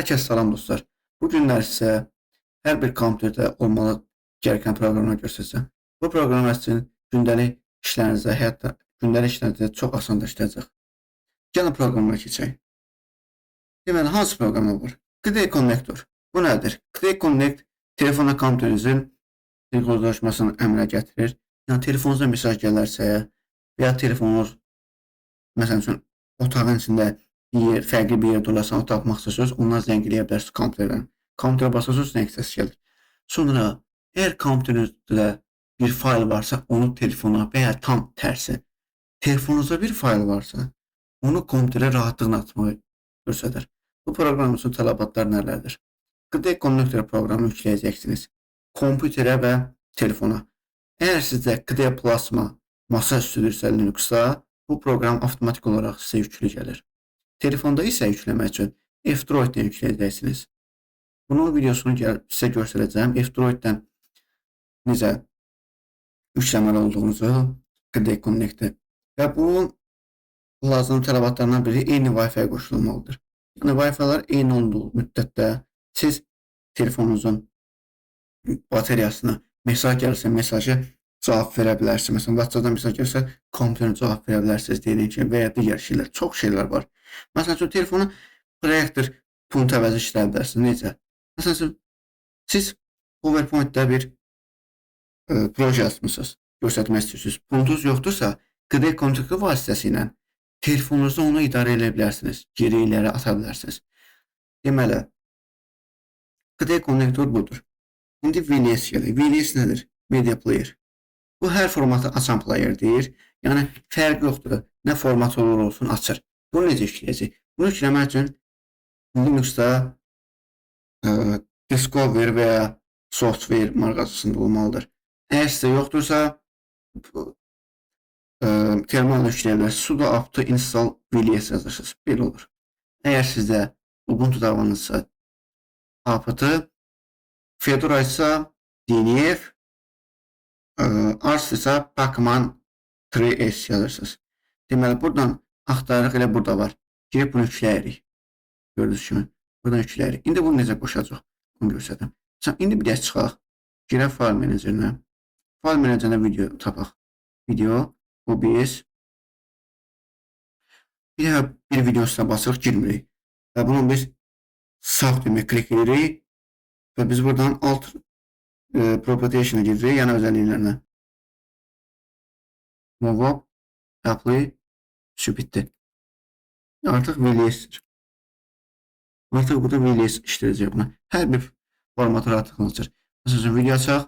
Herkese salam dostlar. Bu günlər sizə hər bir kompüterdə olmalı gereken proqramlar göstərəcəm. Bu proqramlar sizin gündəlik işlərinizdə, gündəlik işlərinizdə çox asanlaşdıracaq. Gəlin proqramlara keçək. Deməli, hansı proqramlar var? Qday Connector. Bu nədir? Qday Connect telefonla kompüterinizin sinxronlaşmasını əmələ gətirir. Yəni, telefonunuza mesaj gələrsə və ya telefonunuz, məsələn üçün, otağın içində fərqli bir yerdə olarsan, o tapmaq istəsəniz, ondan zəng eləyə bilərsiniz kompüterdən. Kompüterə basasınız, zəng səsi gəlir. Sonra, əgər kompüterinizdə bir fayl varsa, onu telefona və ya tam tərsi, telefonunuzda bir fayl varsa, onu kompüterə rahatlıqla atmağı göstərir. Bu proqram üçün tələbatlar nələrdir? Qday Connector proqramını yükləyəcəksiniz kompüterə və telefona. Əgər sizdə Qday Plasma masa üstüdürsə Linuxda, bu proqram avtomatik olaraq sizə yüklü gəlir. Telefonda isə yükləmək üçün F-Droid-dən yükləyəcəksiniz. Bunun videosunu sizə göstərəcəm. F-Droid-dən necə yükləməli olduğunuzu Qday Connect-də. Və bunun lazım tələbatlarından biri eyni Wi-Fi qoşulmalıdır. Yəni, Wi-Fi-lar eyni olduğu müddətdə siz telefonunuzun bateriyasına mesaj gəlirsə, mesajı cavab verə bilərsiniz. Məsələn, WhatsApp-dan mesaj gəlirsə, kompüterə cavab verə bilərsiniz deyilən kimi və ya digər şeylər, çox şeylər var. Məsələn üçün, telefonu proyektor punkt əvəzi işləyə bilərsiniz. Necə? Məsələn üçün, siz PowerPoint-də bir proje yazmışsınız, göstərmək istəyirsiniz. Punktunuz yoxdursa, Qday Connector vasitəsilə telefonunuzda onu idarə edə bilərsiniz. Geri iləri ata bilərsiniz. Deməli, Qday Connector budur. İndi VLS gəlir. VLS nədir? Media Player. Bu, hər formatı açan playerdir. Yəni, fərq yoxdur. Nə format olur olsun, açır. Bunu necə yükləyəcək? Bunu yükləmək üçün Linuxda Discover və ya Software marqasında olmalıdır. Əgər sizdə yoxdursa, terminalda yükləyə bilərsiniz. Sudo apt install VLS yazırsınız. Belə olur. Əgər sizdə Ubuntu davanızsa apt, Fedora isə DNF, Ars isə Pacman 3S yazırsınız. Deməli, buradan axtarırıq, elə burada var. Girib bunu yükləyirik. Gördüyünüz kimi, buradan yükləyirik. İndi bunu necə qoşacaq? Bunu göstərdim. İndi bir dəst çıxaq. Girək fayl menecerinə. Fayl menecerinə video tapaq. Video, OBS. Bir video üstünə basırıq, girmirik. Və bunu biz sağ düymə klik edirik. Və biz buradan alt propagation'a giririk, yəni özelliklerine. Move up, apply, şu bitti. Artıq VLS-dir. Artıq burada VLS işləyəcək buna. Hər bir formatı rahatlıqla açır. Məsələn, video açaq.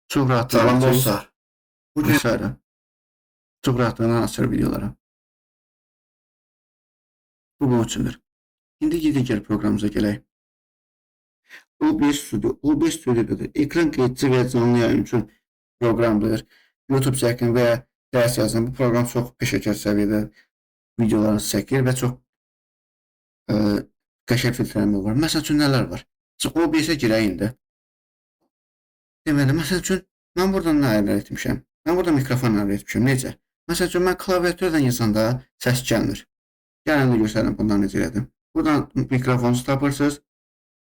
Çox rahatlıqla açır. Vesaire. Çox rahatlıqla açır videoları. Bu bunun üçündür. İndi digər proqramımıza gələk. OBS Studio. OBS Studio'dur. Ekran qeydici və canlı yayın üçün proqramdır. YouTube çəkin və ya dərs yazın. Bu proqram çox peşəkar səviyyədə videolarınızı çəkir və çox qəşəng filtrələmə var. Məsəl üçün, nələr var? OBS-ə girək indi. Deməli, məsəl üçün, mən buradan nə ayarlar etmişəm? Mən burada mikrofon ayarlar etmişəm. Necə? Məsəl üçün, mən klaviatürdən yazanda səs gəlmir. Gəlin də göstərim bundan necə elədim. Buradan mikrofonunuzu tapırsınız,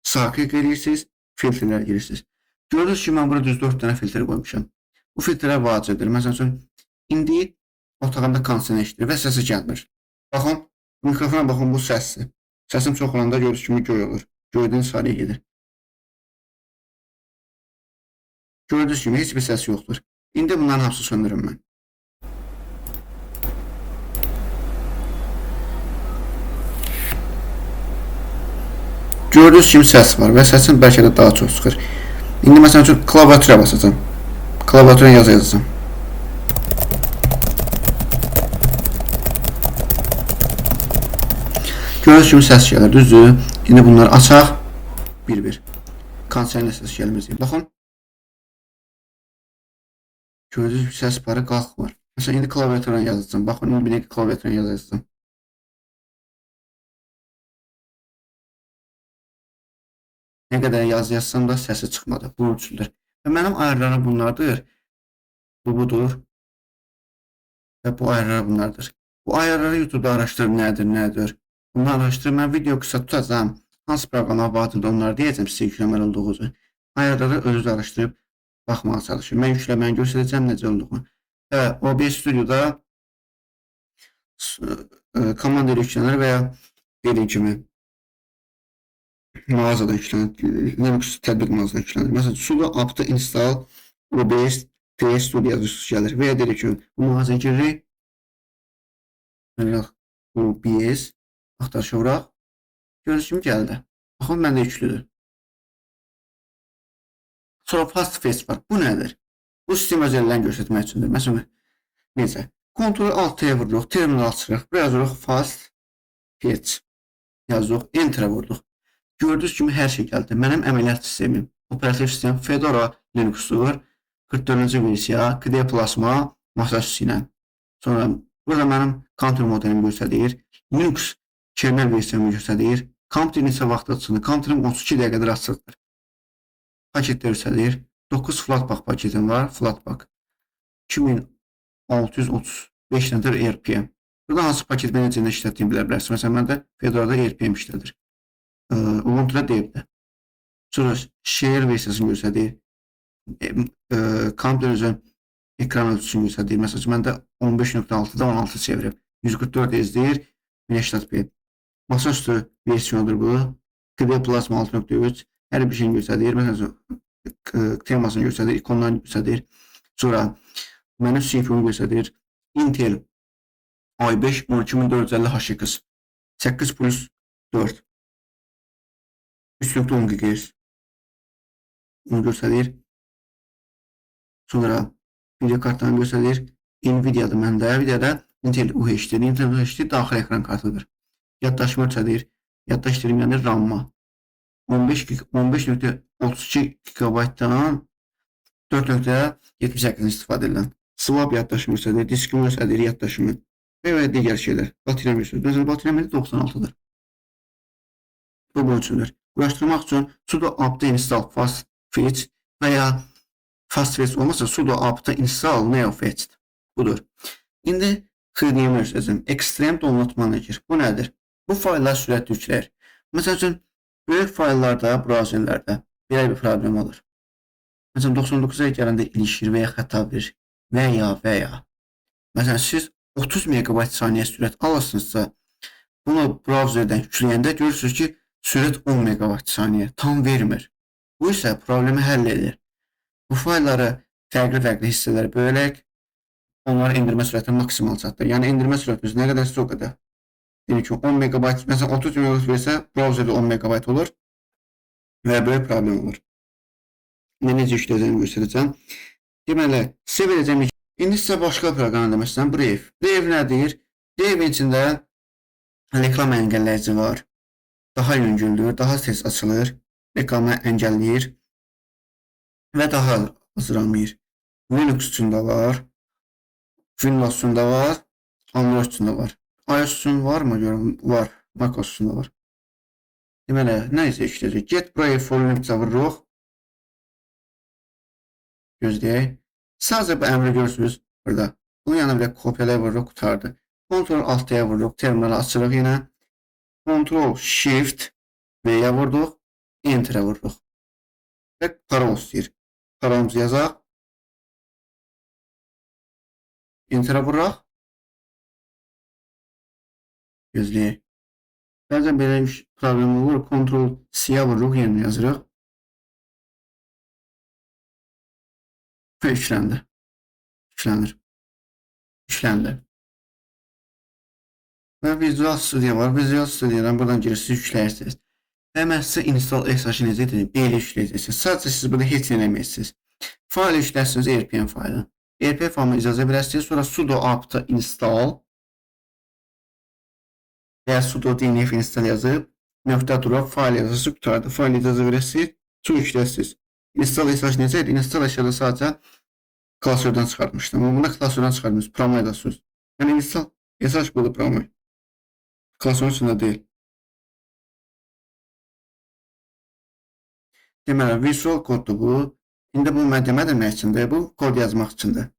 sağ klik edirsiniz, filtrlər girirsiniz. Gördüyünüz ki, mən burada düz 4 dənə filtr qoymuşam. Bu filtrlər vacibdir. Məsələn üçün, indi otağımda kondisioner işləyir və səsi gəlmir. Baxın, mikrofona baxın, bu səsdir. Səsim çox olanda gördüyünüz kimi göy olur. Gördüyünüz sarıya gedir. Gördüyünüz kimi heç bir səs yoxdur. İndi bunların hamısı söndürüm mən. Gördüyünüz kimi səs var və səsin bəlkə də daha çox çıxır. İndi məsələn üçün klaviatura basacağım. Klaviatura yazı yazacağım. Gördüyünüz kimi səs gəlir, düzdür. İndi bunları açaq. Bir-bir. Kondisioner səs gəlməyəcək. Baxın. Gördüyünüz kimi səs barı qalxmır. Məsələn, indi klaviatura yazacağım. Baxın, indi bir də klaviatura yazacağım. Nə qədər yazsam da səsi çıxmadı. Bunun üçündür. Və mənim ayarlarım bunlardır. Bu budur. Və bu ayarlar bunlardır. Bu ayarları YouTube'da araşdırıb nədir. Bunu araşdırın. Mən video qısa tutacağım. Hansı proqramlar vardır onları deyəcəm sizə yükləməli olduğunuzu. Ayarları özünüz araşdırıb baxmağa çalışın. Mən yükləməni göstərəcəm necə olduğunu. Və OBS Studio'da komanda ilə yüklənir və ya dediyim kimi mağazadan yüklənir. Linux tətbiq mağazadan yüklənir. Məsələn, sudo apt install OBS PS Studio yazısı gəlir. Və ya dedik ki, bu mağazaya giririk. OBS axtarış vuraq. Gördüyünüz kimi gəldi. Baxın, məndə yüklüdür. Sonra fast fetch var. Bu nədir? Bu sistem özelliklərini göstərmək üçündür. Məsələn, necə? Ctrl Alt-T vururuq, terminal açırıq. Buraya yazırıq fast fetch. Yazırıq, enter vururuq. Gördüyünüz kimi hər şey gəldi. Mənim əməliyyat sistemim, operativ sistem Fedora Linux-dur. 44-cü versiya, KDE Plasma masaüstü ilə. Sonra burada mənim counter modelimi göstərir. Linux kernel versiyamı göstərir. Counter neçə vaxt açılır? Counterim 32 dəqiqədir açılır. Paketlər göstərir. 9 Flatpak paketim var. Flatpak 2635 nədir RPM. Burada hansı paket mən necə işlətdiyimi bilə bilərsiniz. Məsələn, məndə Fedora'da RPM işlədir. Ubuntu'da deyibdir. Sonra share versiyasını göstərir. Counter özü ekran ölçüsünü göstərir. Məsələn, məndə 15.6'da 16 çevirib. 144 izləyir. 1080p. Masaüstü versiyonudur bu. KDE Plasma 6.3. Hər bir şeyini göstərir. Məsələn, temasını göstərir, ikonlarını göstərir. Sonra mənim CPU-mu göstərir. Intel i5 12450 HX 8 plus 4 3.10 GHz onu göstərir. Sonra video kartlarını göstərir. Nvidia'da məndə. Nvidia'da Intel UHD-dir. Intel UHD daxil ekran kartıdır. Yaddaşımı ölçədir. Yaddaş dilim yəni RAM-a. 15.32 GB-dan 4.78 istifadə edilən. Swap yaddaşımı göstərir. Diskimi göstərir yaddaşımı. Və digər şeylər. Bateriyam göstərir. Məsələn, bateriyam 96-dır. Bu bunun üçündür. Quraşdırmaq üçün sudo apt install fast fetch və ya fast fetch olmasa sudo apt install neo fetch budur. İndi KDE-mi göstərəcəm. Extreme Download Manager. Bu nədir? Bu fayllar sürətli yükləyir. Məsəl üçün, böyük fayllarda, brauzerlərdə belə bir problem olur. Məsələn, 99-a gələndə ilişir və ya xəta verir və ya. Məsələn, siz 30 MB saniyə sürət alırsınızsa, bunu brauzerdən yükləyəndə görürsünüz ki, sürət 10 MB saniyə tam vermir. Bu isə problemi həll edir. Bu faylları fərqli hissələrə bölərək onları indirmə sürəti maksimal çatdır. Yəni indirmə sürətimiz nə qədərsə o qədər. Deyək ki, 10 MB, məsələn 30 MB versə, brauzerdə 10 MB olur və böyük problem olur. Necə işləyəcəyini göstərəcəm. Deməli, sizə verəcəm. İndi sizə başqa proqram demək istəyirəm. Brave. Brave nədir? Brave içində reklam əngəlləyici var. Daha yüngüldür, daha tez açılır. Reklamı əngəlləyir və daha az ramayır. Linux üçün də var. Windows üçün də var. Android üçün də var. iOS üçün var mı? Görüm, var. macOS üçün də var. Deməli, nə isə işləyəcək? Get Brave for Linux-a vururuq. Gözləyək. Sadəcə bu əmri görürsünüz burada. Bunun yanına bir kopyalaya vururuq, qutardı. Ctrl Alt-T'yə vururuq, terminalı açırıq yenə. Ctrl Shift V-yə vurduq, Enter-ə vururuq. Və parol istəyir. Parolumuzu yazaq. Enter-ə vururuq. Gözləyək. Bəzən belə bir problem olur. Ctrl C-yə vururuq, yerinə yazırıq. Və yükləndi. Yükləndi. Və Visual Studio var. Visual Studio'dan buradan girirsiniz, yükləyirsiniz. Və mən sizə install SH necə edin? Belə yükləyəcəksiniz. Sadəcə siz burada heç eləməyirsiniz. Fayl yüklərsiniz RPM faylını. RPM faylını icazə verəsiniz. Sonra sudo apt install və ya sudo dnf install yazıb nöqtə durub fayl yazısı qutardı. Fayl icazə verəsiniz. Sonra yüklərsiniz. Install SH necə edin? Install SH-da sadəcə klasördən çıxartmışdım. Amma bunda klasördən çıxartmışsınız. Promaydasınız. Yəni install SH budur promay. Klasörün üstündə deyil. Deməli, visual koddur bu. İndi bu mən demədim nə üçündür? Bu kod yazmaq üçündür.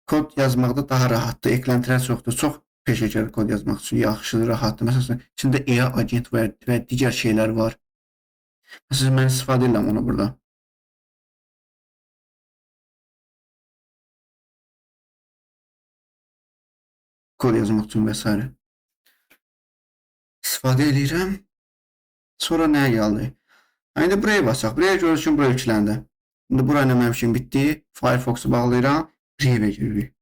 Kod yazmaqda daha rahatdır, eklentilər çoxdur. Çox peşəkar kod yazmaq üçün yaxşıdır, rahatdır. Məsələn, içində EA agent və digər şeylər var. Məsələn, mən istifadə edirəm onu burada. Kod yazmaq üçün və s. İstifadə edirəm. Sonra nəyə gəldi? İndi buraya basaq. Buraya görürsünüz ki, bura yükləndi. İndi bura ilə mənim işim bitdi. Firefox'u bağlayıram. Brave giririk.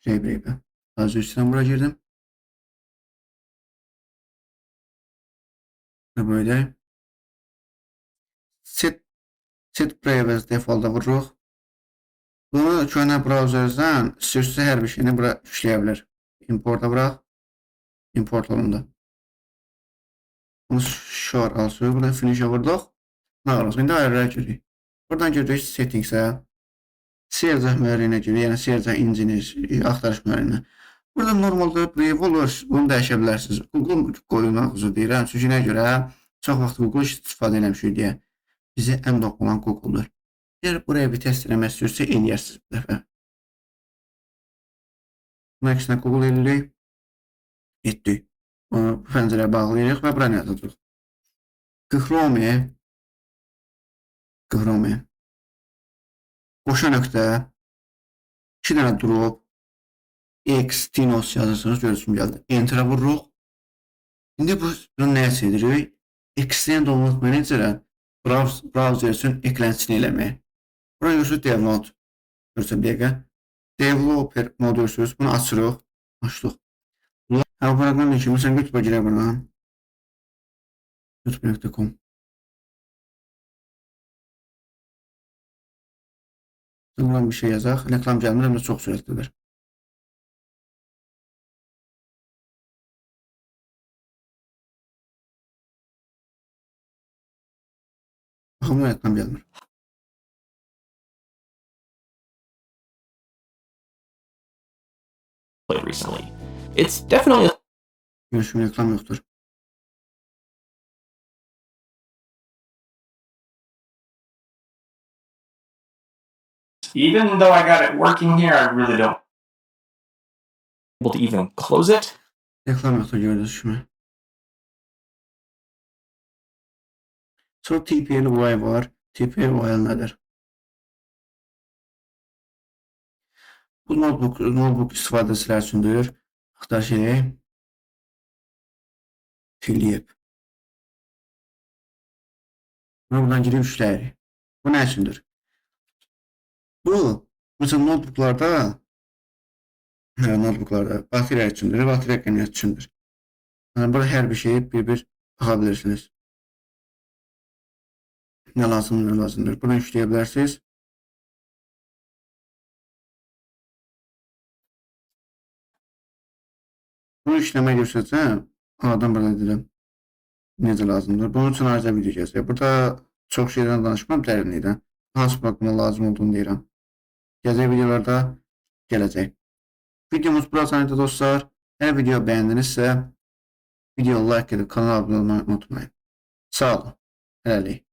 Brave. Az üstdən bura girdim. Və böyle. Set Brave as default'a vururuq. Bunu köhnə brauzerdən istəyirsə hər bir şeyini bura yükləyə bilər. Import'a vuraq. Import olundu. Bunu şuar alsın. Buradan finish'e vurduq. Nə qalır? İndi ayarlara giririk. Buradan giririk settings'ə. Siyacaq müəyyənə giririk. Yəni siyacaq engineer axtarış müəyyənə. Burada normalda brave olur. Bunu dəyişə bilərsiniz. Google qoyulmaq deyirəm. Çünki nə görə? Çox vaxt Google istifadə eləmişik deyə. Bizə ən doğru olan Google'dur. Əgər buraya bir test eləmək istəyirsə, eləyərsiniz bir dəfə. Bunun əksinə Google eləyirik. Etdik. Bunu pəncərəyə bağlayırıq və bura nə yazacaq? Chrome qoşa nöqtə 2 dənə drop X Tinos yazırsınız, görürsünüz gəldi. Enter'a vururuq. İndi bunu nəyə çeviririk? Extend Download Manager'a browser üçün ekləntisini eləmək. Bura görürsünüz Download. Görürsünüz dəqiqə. Developer modu görürsünüz. Bunu açırıq. Açdıq. Bu proqram kimi sən YouTube-a girək buradan. youtube.com Buradan bir şey yazaq. Reklam gəlmir, həm də çox sürətlidir. Baxın, reklam gəlmir. Recently. It's definitely Görüşüm reklam yoxdur. even though I got it working here, I really don't able to even close it. Reklam yoxdur, gördünüz kimi. Sonra TPL-Y var. TPL-Y nədir? Bu notebook istifadəçilər üçündür. Axtar şeyi. Filiyib. Buradan girib işləyirik. Bu nə üçündür? Bu, məsələn, notebooklarda bateriya üçündür, bateriya qəniyyət üçündür. Yəni, burada hər bir şeyi bir-bir baxa bilirsiniz. Nə lazımdır. Bunu işləyə bilərsiniz. Bunu işləmək göstərəcəm. A'dan burada edirəm. Necə lazımdır. Bunun üçün ayrıca video gəzək. Burada çox şeydən danışmam dərinlikdən. Hansı proqrama lazım olduğunu deyirəm. Gəzək videolarda gələcək. Videomuz burasıydı dostlar. Hər video bəyəndinizsə video like edib kanala abunə olmayı unutmayın. Sağ olun. Hələlik.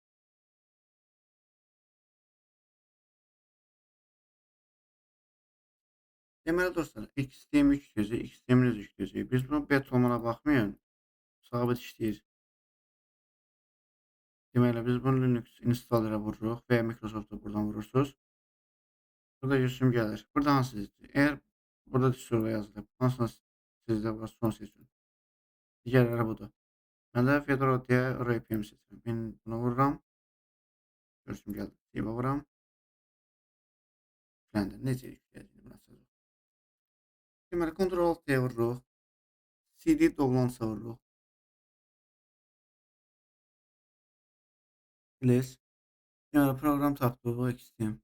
Deməli dostlar, XTM yükləyəcək, XTM-niz yükləyəcək. Biz bunu bet olmana baxmayın. Sabit işləyir. Deməli, biz bunu Linux installerə vururuq və ya Microsoft-da buradan vurursunuz. Burada yüzüm gəlir. Burada hansı seçin? Əgər burada distro yazılıb, hansına sizdə var, son seçin. Digərləri budur. Mən də Fedora deyə RPM seçirəm. Ben buna vururam. Görsüm gəldi. Save'a vuram. Yükləndi. Necə yükləyəcəyini buna sözüm. Deməli, Ctrl-Alt-T'yə vururuq. CD downloads vururuq. Please. Deməli, proqram tapdıq. XTM.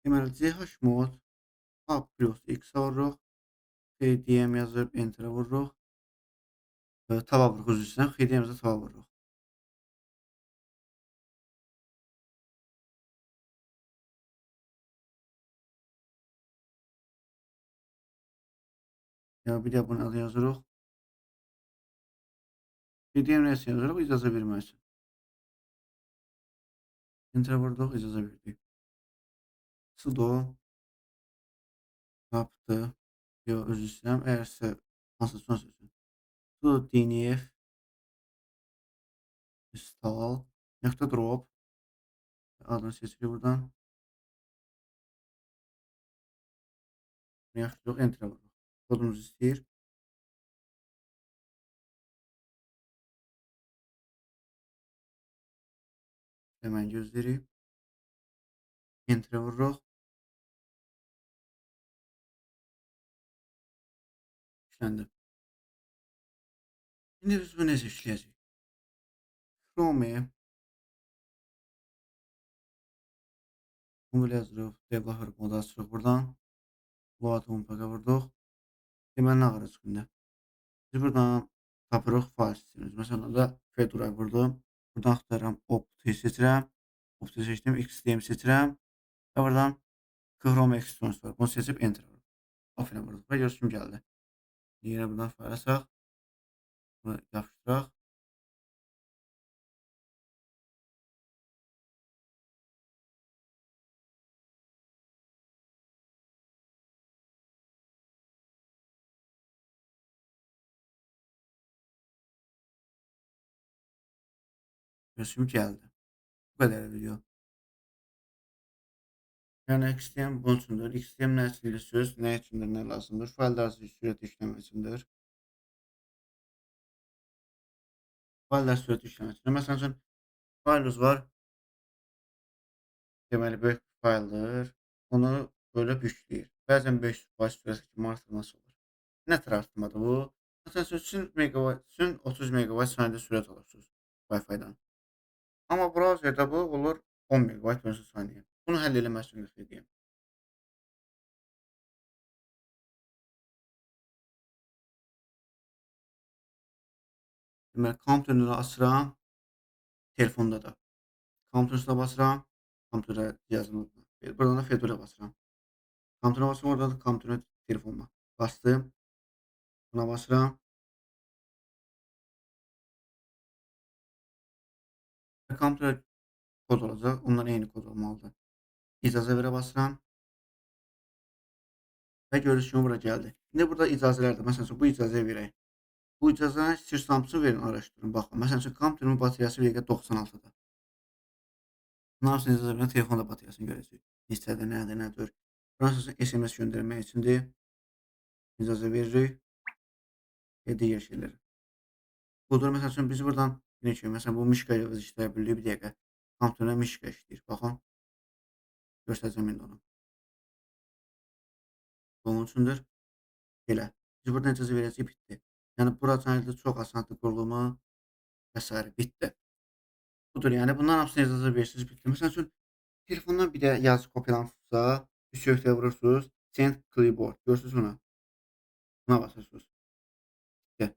Deməli, chmod A+X vururuq. PDM yazıb Enter'a vururuq. Tava vururuq üzründən. PDM-də tava vururuq. Ya bir də bunu adı yazırıq. PDM nəsə yazırıq, icazə verməlisin. Enter'a vurduq, icazə verdik. Sudo tapdı. Yox, özür istəyirəm. Əgər sizə hansısa son sözü. Bu DNF install .drop adını seçirik buradan. Yaxşı yox, enter vururuq. Kodumuzu istəyir. Hemen gözləyirik. Enter vururuq. İşləndi. İndi biz bu necə işləyəcək? Chrome-i bunu yazırıq. Developer modu açırıq buradan. Load unpack'a vurduq. Deməli nə var çıxında? Biz buradan tapırıq fayl sistemimiz. Məsələn da Fedora vurdum. Buradan axtarıram Opti seçirəm. Opti seçdim. XDM seçirəm. Və buradan Chrome Extensions var. Bunu seçib enter vururuq. Open vururuq. Və görürsün gəldi. Yenə buradan fayl açaq. Bunu yapışdıraq. Görürsün gəldi. Bu qədər video. Yəni XDM bunun üçündür. XDM nə üçündür söz, nə üçündür, nə lazımdır? Fayllar sürətli işləmək üçündür. Fayllar sürətli işləmək üçündür. Məsələn üçün faylımız var. Deməli böyük bir fayldır. Onu bölüb yükləyir. Bəzən 500% sürət kimi artırması olur. Nə tər artırmadır bu? Məsələn üçün 30 MB saniyədə sürət alırsınız Wi-Fi-dan. Amma brauzerdə bu olur 10 MB per saniyə. Bunu həll eləmək üçün göstərəcəyəm. Deməli, kompüterdə açıram, telefonda da. Kompüter üstünə basıram, kompüterə cihazın adına. Buradan da Fedora basıram. Kompüterə basıram, oradan da kompüterə telefonuma. Bastım. Buna basıram. Kompüterə kod olacaq. Ondan eyni kod olmalıdır. İcazə verə basıram. Və görürsünüz ki, bura gəldi. İndi burada icazələrdir. Məsələn, bu icazəyə verək. Bu icazəni istəyirsinizsə verin, araşdırın, baxın. Məsələn üçün, kompüterimin bataryası bir dəqiqə 96-dır. Bunun hamısını icazə verən telefonda bataryasını görəcək. Neçədir, nədir, nədir. Burası SMS göndərmək üçündür. İcazə veririk. Və digər şeylər. Budur, məsələn üçün, biz buradan məsələn, bu mişqa ilə işləyə bilirik bir dəqiqə. Kompüterlə mişqa işləyir. Baxın. Göstərəcəm indi onu. Bunun üçündür. Belə. Biz buradan icazə verəcək, bitdi. Yəni, buradan çox asandır qurulumu və s. bitdi. Budur, yəni bundan hamısına icazə verirsiniz, bitdi. Məsələn üçün, telefondan bir də yazı kopyalanmışsa, bir söhbətə vurursunuz, Send Clipboard. Görürsünüz bunu? Buna basırsınız. Bitdi.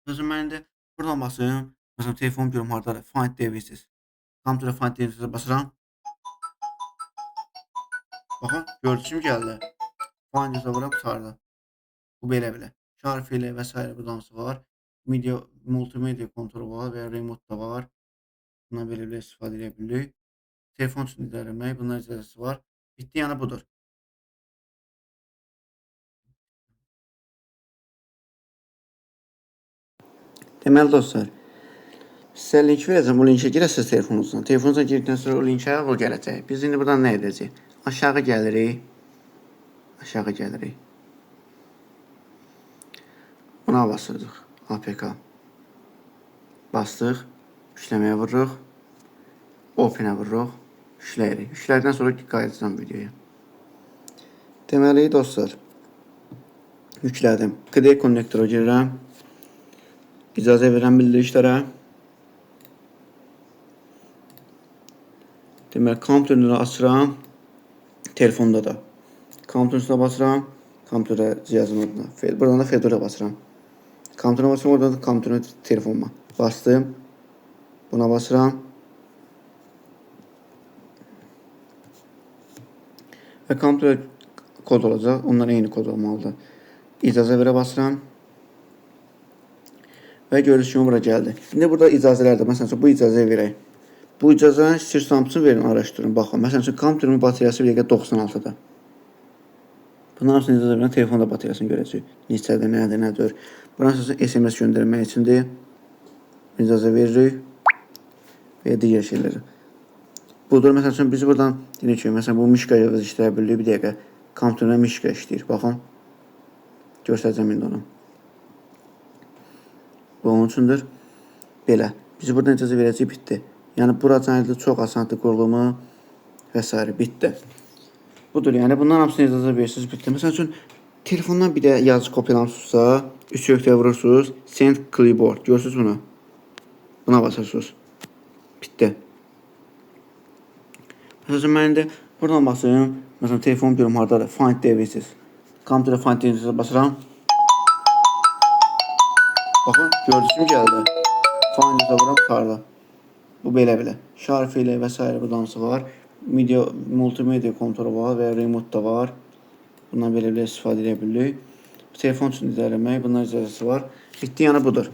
Məsələn, mən indi buradan basıyorum. Məsələn, telefonu görüm haradadır. Find Devices. Kompüterə Find Devices'ə basıram. Baxın, gördüyünüz kimi gəldi. Find Devices'ə vururam, çıxardı. Bu belə. Şarf ilə və s. buradan var. Multimedia kontrol var və remote da var. Bundan belə istifadə edə bilirik. Telefon üçün idarəmək, bunlar icazəsi var. Bitdi, yəni budur. Deməli dostlar, sizə link verəcəm, bu linkə girəsiniz telefonunuzdan. Telefonunuzdan girdikdən sonra o linkə o gələcək. Biz indi buradan nə edəcəyik? Aşağı gəlirik. Buna basırdıq. APK. Bastıq. Yükləməyə vururuq. Open-ə vururuq. Yükləyirik. Yüklərdən sonra qayıdacağım videoya. Deməli dostlar, yüklədim. KDE konnektora girirəm. İcazə verən bildirişlərə. Deməli, kompüterləri açıram. Telefonda da. Kompüter üstünə basıram. Kompüterə cihazın adına. Buradan da Fedora basıram. Kompüterə basıram, oradan da kompüterə telefonuma. Bastım. Buna basıram. Və kompüterə kod olacaq. Ondan eyni kod olmalıdır. İcazə verə basıram. Və görürsünüz ki, bura gəldi. İndi burada icazələrdir. Məsələn, bu icazəyə verək. Bu icazəni istəyirsinizsə verin, araşdırın, baxın. Məsələn, kompüterimin bataryası bir dəqiqə 96-dır. Bundan sonra icazə verən telefonda bataryasını görəcək. Neçədir, nədir. Buranın sonra SMS göndərmək üçündür. İcazə veririk və digər şeyləri. Budur, məsəl üçün biz buradan dedik ki, məsələn bu mişqa işləyə bilirik. Bir dəqiqə kompüterdə mişqa işləyir. Baxın. Göstərəcəm indi onu. Bu onun üçündür. Belə. Biz buradan icazə verəcək, bitdi. Yəni buracan çox asandır qurulumu və s. bitdi. Budur, yəni bundan hamısını icazə verirsiniz, bitdi. Məsəl üçün telefondan bir də yazı kopyalamısınızsa, 3 nöqtəyə vurursunuz, send clipboard. Görürsünüz bunu? Buna basırsınız. Bitdi. Məsələn, mən indi buradan basıyorum. Məsələn, telefon görüm haradadır. Find devices. Kompüterə find devices'ə basıram. Baxın, gördüyüm gəldi. Find devices'ə vuram, çıxardı. Bu belə. Şarf ilə və s. buradan var. Multimedia kontrolü var və remote da var. Bundan belə istifadə edə bilirik. Telefon üçün idarə etmək, bunların icazəsi var. Bitdi, yəni budur.